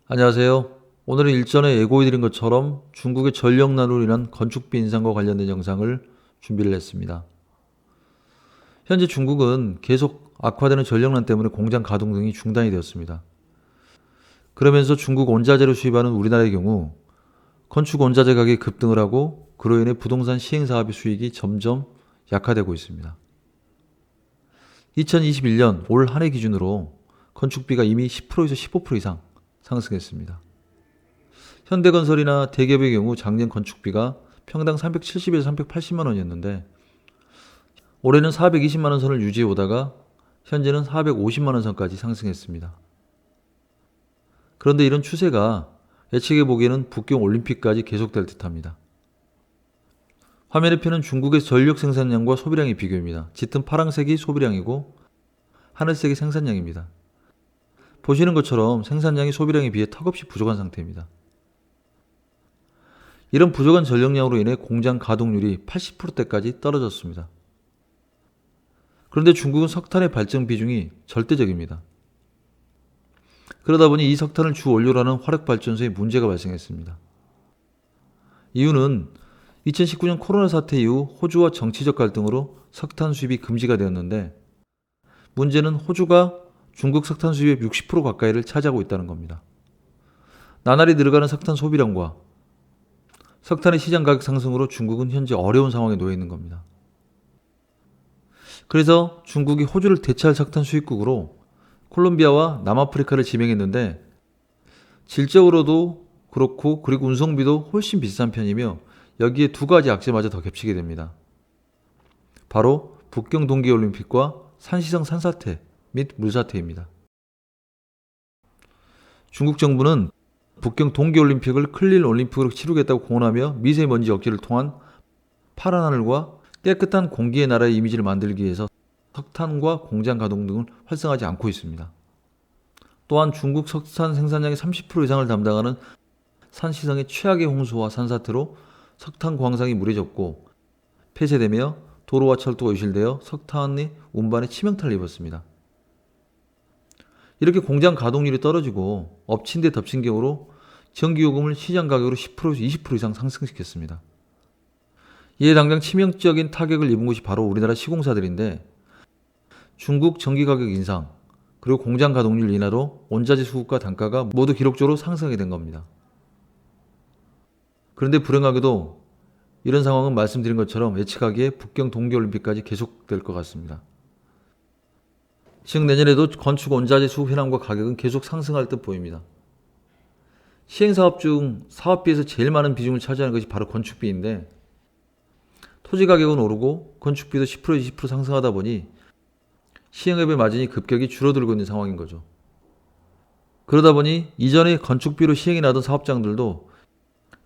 안녕하세요. 오늘은 일전에 예고해드린 것처럼 중국의 전력난으로 인한 건축비 인상과 관련된 영상을 준비를 했습니다. 현재 중국은 계속 악화되는 전력난 때문에 공장 가동 등이 중단이 되었습니다. 그러면서 중국 원자재를 수입하는 우리나라의 경우 건축 원자재 가격이 급등을 하고 그로 인해 부동산 시행사업의 수익이 점점 약화되고 있습니다. 2021년 올 한 해 기준으로 건축비가 이미 10%에서 15% 이상 상승했습니다. 현대건설이나 대기업의 경우 작년 건축비가 평당 370에서 380만 원이었는데 올해는 420만 원 선을 유지해 오다가 현재는 450만 원 선까지 상승했습니다. 그런데 이런 추세가 예측해 보기에는 북경 올림픽까지 계속될 듯합니다. 화면의 표는 중국의 전력 생산량과 소비량의 비교입니다. 짙은 파란색이 소비량이고 하늘색이 생산량입니다. 보시는 것처럼 생산량이 소비량에 비해 턱없이 부족한 상태입니다. 이런 부족한 전력량으로 인해 공장 가동률이 80%대까지 떨어졌습니다. 그런데 중국은 석탄의 발전 비중이 절대적입니다. 그러다 보니 이 석탄을 주 원료로 하는 화력발전소에 문제가 발생했습니다. 이유는 2019년 코로나 사태 이후 호주와 정치적 갈등으로 석탄 수입이 금지가 되었는데 문제는 호주가 중국 석탄 수입의 60% 가까이를 차지하고 있다는 겁니다. 나날이 늘어가는 석탄 소비량과 석탄의 시장 가격 상승으로 중국은 현재 어려운 상황에 놓여 있는 겁니다. 그래서 중국이 호주를 대체할 석탄 수입국으로 콜롬비아와 남아프리카를 지명했는데 질적으로도 그렇고 그리고 운송비도 훨씬 비싼 편이며 여기에 두 가지 악재마저 더 겹치게 됩니다. 바로 북경 동계올림픽과 산시성 산사태 및 물사태입니다. 중국 정부는 북경 동계올림픽을 클린 올림픽으로 치르겠다고 공언하며 미세먼지 억제를 통한 파란 하늘과 깨끗한 공기의 나라의 이미지를 만들기 위해서 석탄과 공장 가동 등을 활성화하지 않고 있습니다. 또한 중국 석탄 생산량의 30% 이상을 담당하는 산시성의 최악의 홍수와 산사태로 석탄 광산이 무뎌졌고 폐쇄되며 도로와 철도가 유실되어 석탄이 운반에 치명타를 입었습니다. 이렇게 공장 가동률이 떨어지고 엎친 데 덮친 격으로 전기요금을 시장 가격으로 10%에서 20% 이상 상승시켰습니다. 이에 당장 치명적인 타격을 입은 곳이 바로 우리나라 시공사들인데 중국 전기 가격 인상 그리고 공장 가동률 인하로 원자재 수급과 단가가 모두 기록적으로 상승하게 된 겁니다. 그런데 불행하게도 이런 상황은 말씀드린 것처럼 예측하기에 북경 동계올림픽까지 계속될 것 같습니다. 즉 내년에도 건축 원자재 수급 현황과 가격은 계속 상승할 듯 보입니다. 시행사업 중 사업비에서 제일 많은 비중을 차지하는 것이 바로 건축비인데 토지 가격은 오르고 건축비도 10%에서 20% 상승하다 보니 시행업의 마진이 급격히 줄어들고 있는 상황인 거죠. 그러다 보니 이전에 건축비로 시행이 나던 사업장들도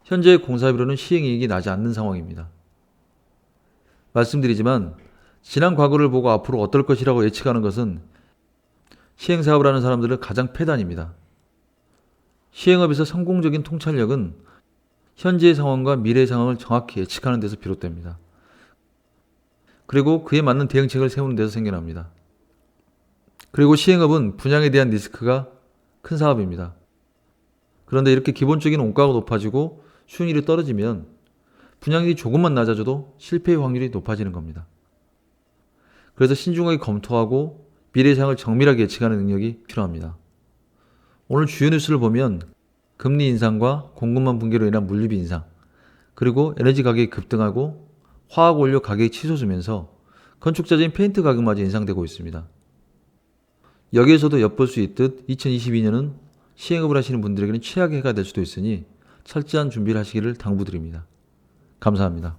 현재의 공사비로는 시행이익이 나지 않는 상황입니다. 말씀드리지만 지난 과거를 보고 앞으로 어떨 것이라고 예측하는 것은 시행사업을 하는 사람들의 가장 패단입니다. 시행업에서 성공적인 통찰력은 현재의 상황과 미래의 상황을 정확히 예측하는 데서 비롯됩니다. 그리고 그에 맞는 대응책을 세우는 데서 생겨납니다. 그리고 시행업은 분양에 대한 리스크가 큰 사업입니다. 그런데 이렇게 기본적인 원가가 높아지고 수익률이 떨어지면 분양이 조금만 낮아져도 실패의 확률이 높아지는 겁니다. 그래서 신중하게 검토하고 미래의 상황을 정밀하게 예측하는 능력이 필요합니다. 오늘 주요 뉴스를 보면 금리 인상과 공급망 붕괴로 인한 물류비 인상, 그리고 에너지 가격이 급등하고 화학원료 가격이 치솟으면서 건축자재인 페인트 가격마저 인상되고 있습니다. 여기에서도 엿볼 수 있듯 2022년은 시행업을 하시는 분들에게는 최악의 해가 될 수도 있으니 철저한 준비를 하시기를 당부드립니다. 감사합니다.